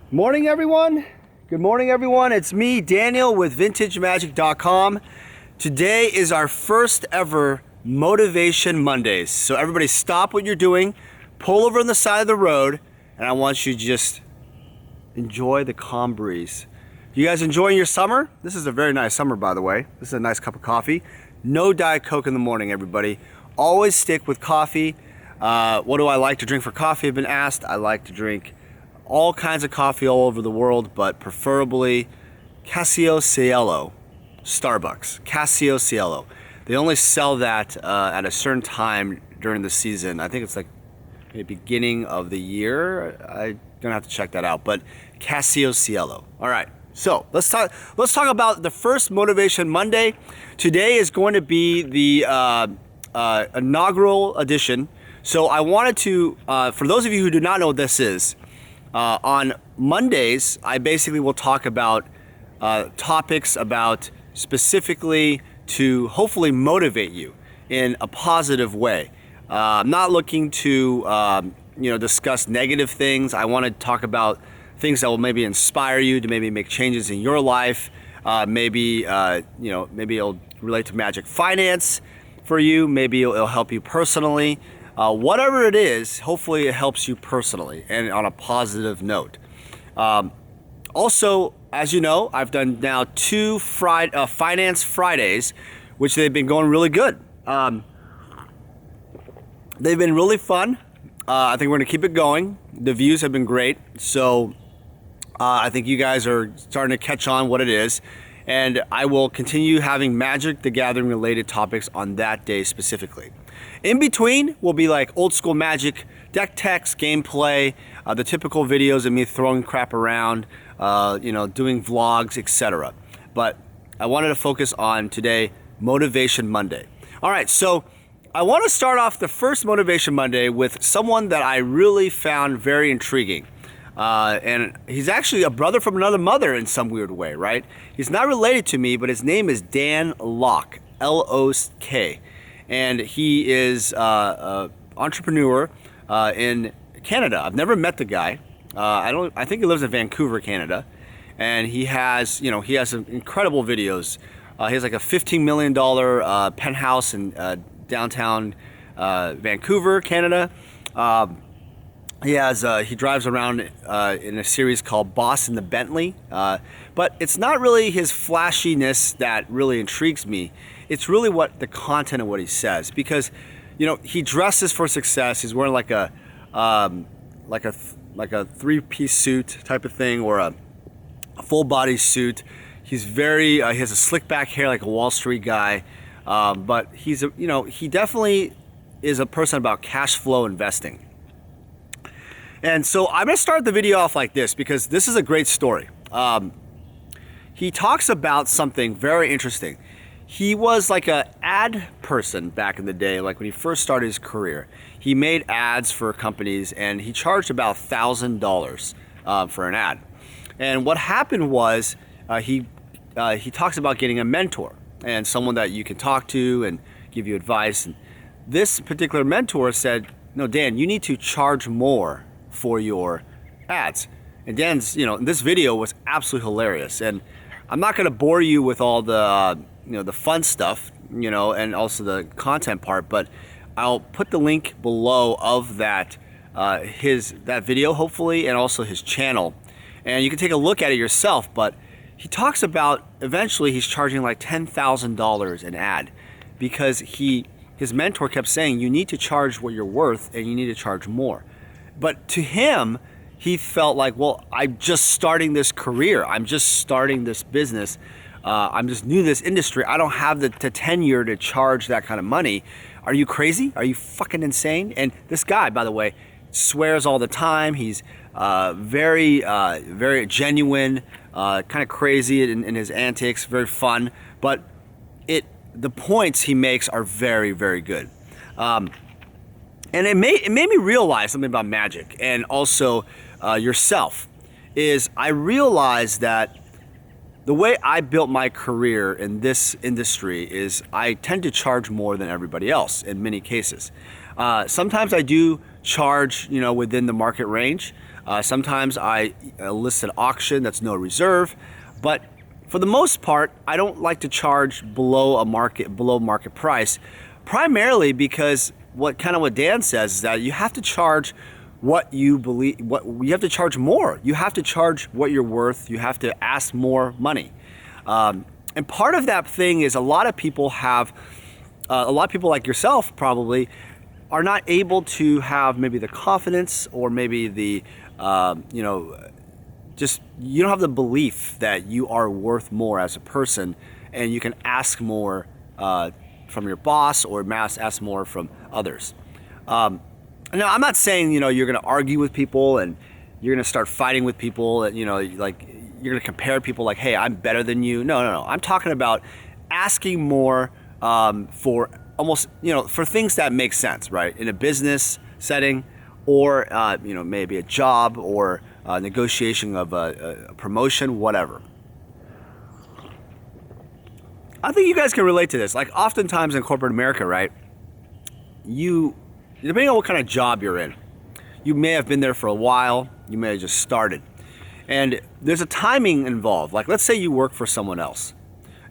Morning, everyone. Good morning, everyone. It's me, Daniel, with VintageMagic.com. Today is our first ever Motivation Mondays. So everybody stop what you're doing, pull over on the side of the road, and I want you to just enjoy the calm breeze. You guys enjoying your summer? This is a very nice summer, by the way. This is a nice cup of coffee. No Diet Coke in the morning, everybody. Always stick with coffee. What do I like to drink for coffee? I've been asked. I like to drink all kinds of coffee all over the world, but preferably Casio Cielo, Starbucks. Casio Cielo. They only sell that at a certain time during the season. I think it's like the beginning of the year. I'm gonna have to check that out. But Casio Cielo. All right. So let's talk about the first Motivation Monday. Today is going to be the inaugural edition. So I wanted to, for those of you who do not know what this is, on Mondays, I basically will talk about topics about specifically to hopefully motivate you in a positive way. I'm not looking to discuss negative things. I want to talk about things that will maybe inspire you to maybe make changes in your life. Maybe it'll relate to magic finance for you. Maybe it'll help you personally. Whatever it is, hopefully it helps you personally and on a positive note. Also, as you know, I've done now two Finance Fridays, which they've been going really good. They've been really fun. I think we're going to keep it going. The views have been great. So I think you guys are starting to catch on what it is. And I will continue having Magic the Gathering related topics on that day specifically. In between will be like old school Magic, deck techs, gameplay, the typical videos of me throwing crap around, doing vlogs, etc. But I wanted to focus on today, Motivation Monday. All right, so I want to start off the first Motivation Monday with someone that I really found very intriguing. And he's actually a brother from another mother in some weird way, right? He's not related to me, but his name is Dan Lok, L-O-K. And he is an entrepreneur in Canada. I've never met the guy. I think he lives in Vancouver, Canada. And he has some incredible videos. He has like a $15 million penthouse in downtown Vancouver, Canada. He drives around in a series called Boss in the Bentley, but it's not really his flashiness that really intrigues me. It's really what the content of what he says, because he dresses for success. He's wearing like a three-piece suit type of thing, or a full body suit. He's he has a slick back hair like a Wall Street guy, but he definitely is a person about cash flow investing. And so I'm going to start the video off like this because this is a great story. He talks about something very interesting. He was like an ad person back in the day, like when he first started his career. He made ads for companies and he charged about $1,000 for an ad. And what happened was he talks about getting a mentor and someone that you can talk to and give you advice. And this particular mentor said, "No, Dan, you need to charge more for your ads." And Dan's, this video was absolutely hilarious. And I'm not going to bore you with all the, the fun stuff, and also the content part, but I'll put the link below of that, that video, hopefully, and also his channel. And you can take a look at it yourself, but he talks about eventually he's charging like $10,000 an ad because his mentor kept saying, you need to charge what you're worth and you need to charge more. But to him, he felt like, well, I'm just starting this career. I'm just starting this business. I'm just new to this industry. I don't have the tenure to charge that kind of money. Are you crazy? Are you fucking insane? And this guy, by the way, swears all the time. He's very genuine, kind of crazy in his antics, very fun. But the points he makes are very, very good. And it made me realize something about magic and also yourself. Is I realized that the way I built my career in this industry is I tend to charge more than everybody else in many cases. Sometimes I do charge, within the market range, Sometimes I list an auction that's no reserve, but for the most part, I don't like to charge below market price, primarily because what Dan says is that you have to charge what you believe. What you have to charge more. You have to charge what you're worth. You have to ask more money, and part of that thing is a lot of people like yourself probably are not able to have maybe the confidence or maybe the just you don't have the belief that you are worth more as a person, and you can ask more from your boss or ask more from others. Now, I'm not saying you're going to argue with people and you're going to start fighting with people, and like you're going to compare people like, hey, I'm better than you. No. I'm talking about asking more for almost for things that make sense, right? In a business setting, or maybe a job or negotiation of a promotion, whatever. I think you guys can relate to this. Like oftentimes in corporate America, right? Depending on what kind of job you're in, you may have been there for a while, you may have just started. And there's a timing involved. Like let's say you work for someone else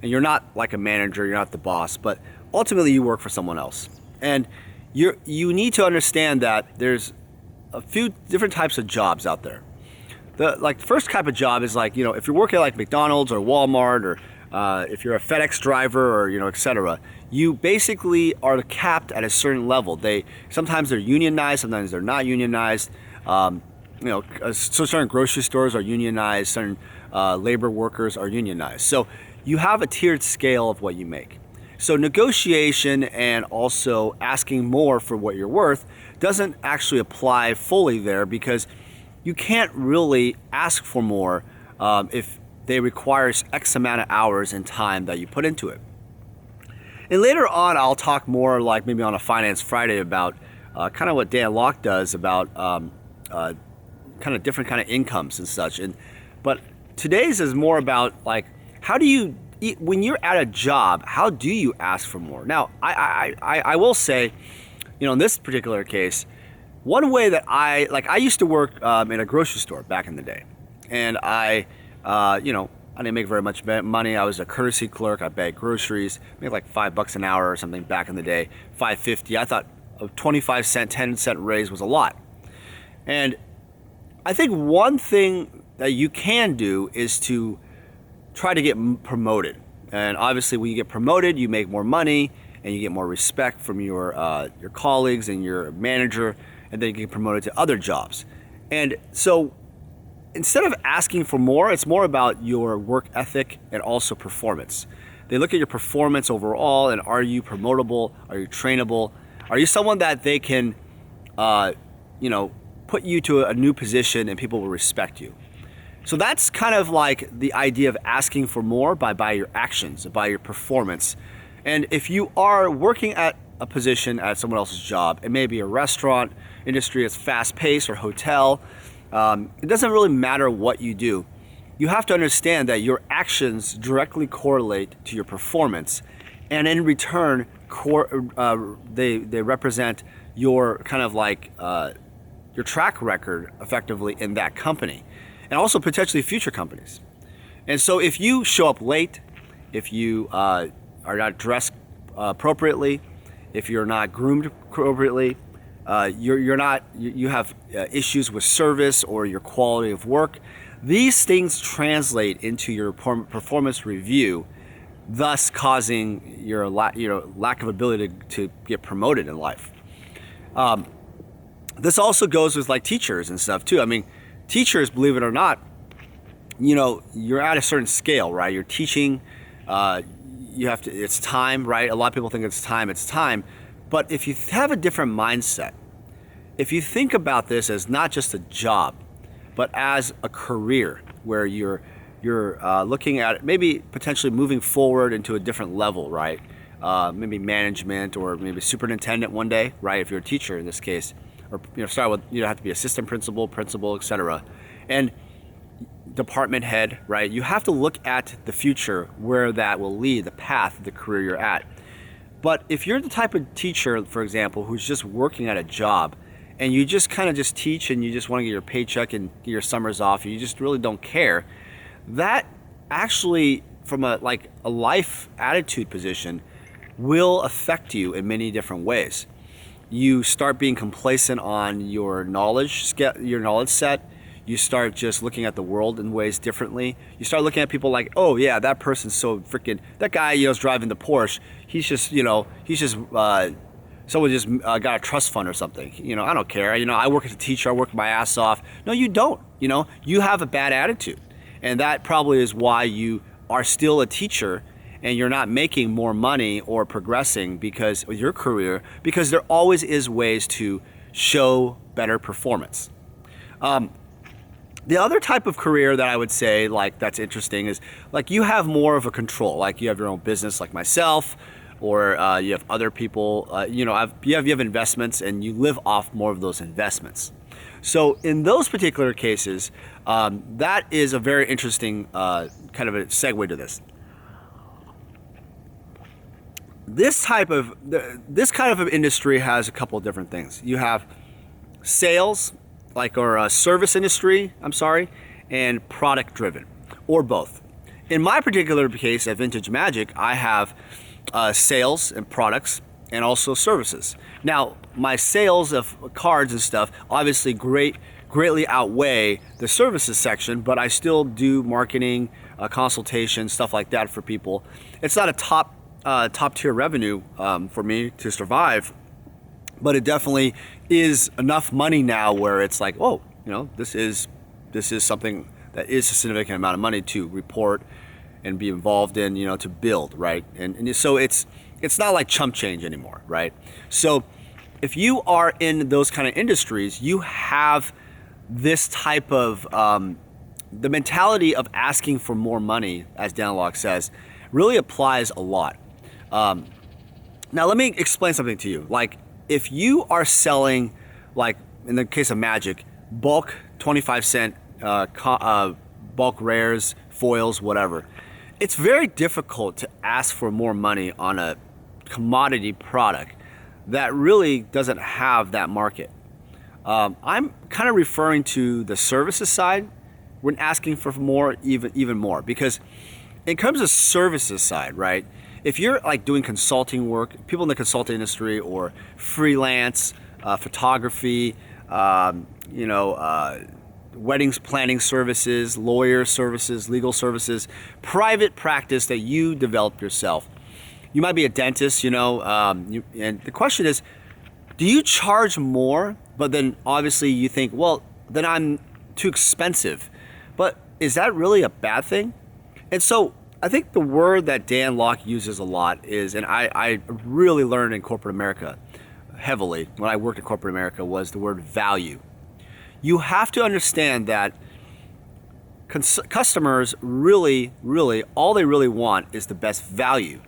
and you're not like a manager, you're not the boss, but ultimately you work for someone else. And you need to understand that there's a few different types of jobs out there. The first type of job is like, if you're working at like McDonald's or Walmart, or if you're a FedEx driver, or etc., you basically are capped at a certain level. Sometimes they're unionized, sometimes they're not unionized. So certain grocery stores are unionized, certain labor workers are unionized. So you have a tiered scale of what you make. So negotiation and also asking more for what you're worth doesn't actually apply fully there, because you can't really ask for more if they require X amount of hours and time that you put into it. And later on, I'll talk more, like maybe on a Finance Friday, about kind of what Dan Locke does about kind of different kind of incomes and such. But today's is more about like, how do you, when you're at a job, how do you ask for more? Now, I will say, in this particular case, one way that I used to work in a grocery store back in the day, and I didn't make very much money. I was a courtesy clerk. I bagged groceries, made like $5 an hour or something back in the day, $5.50. I thought a 25-cent, 10-cent raise was a lot. And I think one thing that you can do is to try to get promoted. And obviously when you get promoted, you make more money and you get more respect from your colleagues and your manager, and then you get promoted to other jobs. And so instead of asking for more, it's more about your work ethic and also performance. They look at your performance overall, and are you promotable? Are you trainable? Are you someone that they can, put you to a new position and people will respect you? So that's kind of like the idea of asking for more by your actions, by your performance. And if you are working at a position at someone else's job, it may be a restaurant industry, it's fast-paced, or hotel, it doesn't really matter what you do. You have to understand that your actions directly correlate to your performance, and in return, they represent your kind of like your track record effectively in that company, and also potentially future companies. And so if you show up late, if you are not dressed appropriately, if you're not groomed appropriately, you have issues with service or your quality of work, these things translate into your performance review, thus causing your lack of ability to get promoted in life. This also goes with like teachers and stuff too. I mean, teachers, believe it or not, you're at a certain scale, right? You're teaching, it's time, right? A lot of people think it's time. But if you have a different mindset, if you think about this as not just a job, but as a career where you're looking at maybe potentially moving forward into a different level, right? Maybe management or maybe superintendent one day, right? If you're a teacher in this case, or start with have to be assistant principal, etc., and department head, right? You have to look at the future where that will lead, the path, the career you're at. But if you're the type of teacher, for example, who's just working at a job and you just kind of just teach and you just want to get your paycheck and get your summers off, you just really don't care, that actually, from a life attitude position, will affect you in many different ways. You start being complacent on your knowledge set. You start just looking at the world in ways differently. You start looking at people like, oh yeah, that person's so freaking, that guy, is driving the Porsche. He's just, someone just got a trust fund or something. I don't care. I work as a teacher. I work my ass off. No, you don't. You have a bad attitude. And that probably is why you are still a teacher and you're not making more money or progressing with your career, because there always is ways to show better performance. The other type of career that I would say that's interesting is you have more of a control. You have your own business like myself, or you have other people, you have investments and you live off more of those investments. So in those particular cases, that is a very interesting kind of a segue to this. This kind of an industry has a couple of different things. You have sales, or service industry, and product driven, or both. In my particular case at Vintage Magic, I have sales and products and also services. Now, my sales of cards and stuff obviously greatly outweigh the services section, but I still do marketing, consultation, stuff like that for people. It's not a top tier revenue for me to survive, but it definitely is enough money now where it's this is something that is a significant amount of money to report and be involved in, to build, right? And so it's not like chump change anymore, right? So if you are in those kind of industries, you have this type of the mentality of asking for more money, as Dan Lok says, really applies a lot. Now let me explain something to you. If you are selling, in the case of Magic, bulk 25-cent bulk rares, foils, whatever, it's very difficult to ask for more money on a commodity product that really doesn't have that market. I'm kind of referring to the services side when asking for more, even more, because in terms of services side, right? If you're doing consulting work, people in the consulting industry or freelance, photography, weddings planning services, lawyer services, legal services, private practice that you develop yourself. You might be a dentist, and the question is, do you charge more? But then obviously you think, well, then I'm too expensive. But is that really a bad thing? And so I think the word that Dan Lok uses a lot is, and I really learned in corporate America heavily when I worked in corporate America, was the word value. You have to understand that customers really, all they really want is the best value.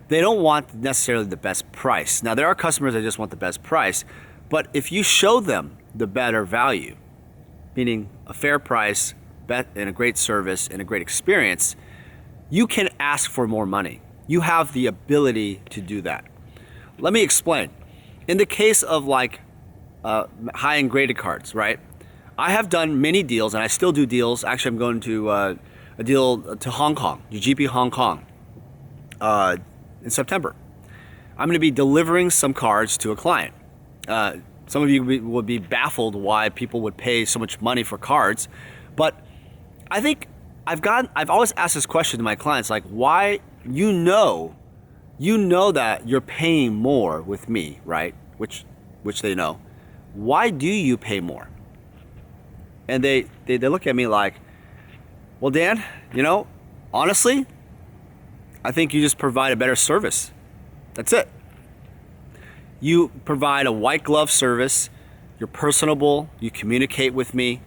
They don't want necessarily the best price. Now, there are customers that just want the best price, but if you show them the better value, meaning a fair price and a great service and a great experience, you can ask for more money. You have the ability to do that. Let me explain. In the case of high-end graded cards, right? I have done many deals, and I still do deals. Actually, I'm going to a deal to Hong Kong, UGP Hong Kong, in September. I'm going to be delivering some cards to a client. Some of you would be baffled why people would pay so much money for cards, but I think I've always asked this question to my clients, why you know that you're paying more with me, right? Which they know. Why do you pay more? And they look at me like, well, Dan, honestly, I think you just provide a better service. That's it. You provide a white glove service. You're personable. You communicate with me.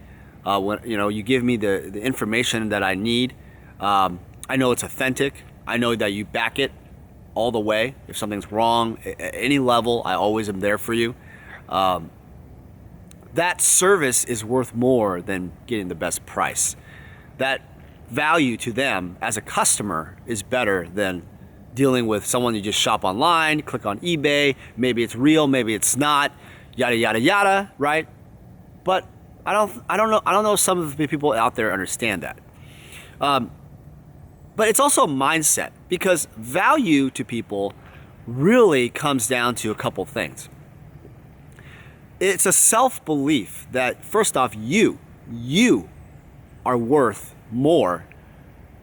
You give me the information that I need. I know it's authentic. I know that you back it all the way. If something's wrong at any level, I always am there for you. That service is worth more than getting the best price. That value to them as a customer is better than dealing with someone you just shop online, click on eBay, maybe it's real, maybe it's not. yada yada yada, right? But I don't know if some of the people out there understand that. But it's also a mindset, because value to people really comes down to a couple things. It's a self-belief that, first off, you are worth more,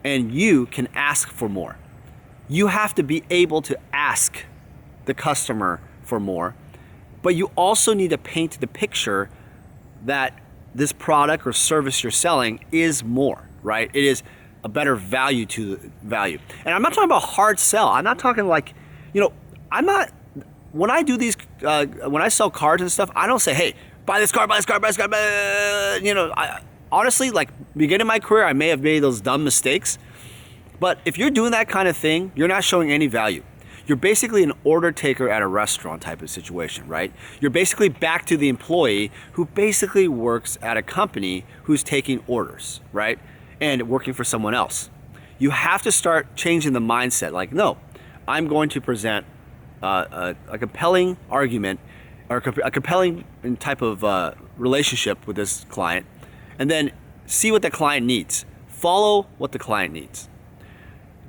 and you can ask for more. You have to be able to ask the customer for more, but you also need to paint the picture that this product or service you're selling is more, right? It is a better value to the value. And I'm not talking about hard sell. I'm not talking like, when I do these, when I sell cards and stuff, I don't say, hey, buy this card, buy this card, buy this card, honestly, like, beginning of my career, I may have made those dumb mistakes. But if you're doing that kind of thing, you're not showing any value. You're basically an order taker at a restaurant type of situation, right? You're basically back to the employee who basically works at a company who's taking orders, right? And working for someone else. You have to start changing the mindset. Like, no, I'm going to present a compelling argument or a compelling type of relationship with this client, and then see what the client needs. Follow what the client needs.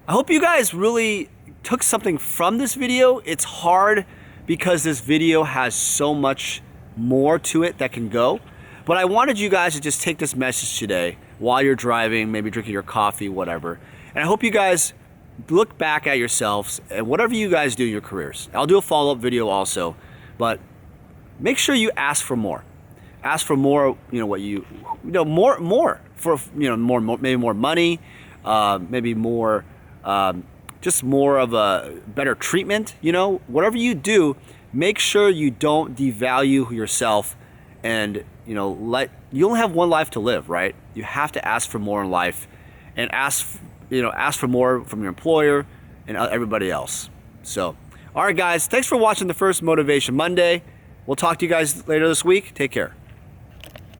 I hope you guys really took something from this video. It's hard because this video has so much more to it that can go. But I wanted you guys to just take this message today while you're driving, maybe drinking your coffee, whatever. And I hope you guys look back at yourselves and whatever you guys do in your careers. I'll do a follow-up video also, but make sure you ask for more. Ask for more, more for, maybe more money, maybe more, just more of a better treatment, whatever you do, make sure you don't devalue yourself, and, you only have one life to live, right? You have to ask for more in life, and ask for more from your employer and everybody else. So, all right, guys, thanks for watching the first Motivation Monday. We'll talk to you guys later this week. Take care.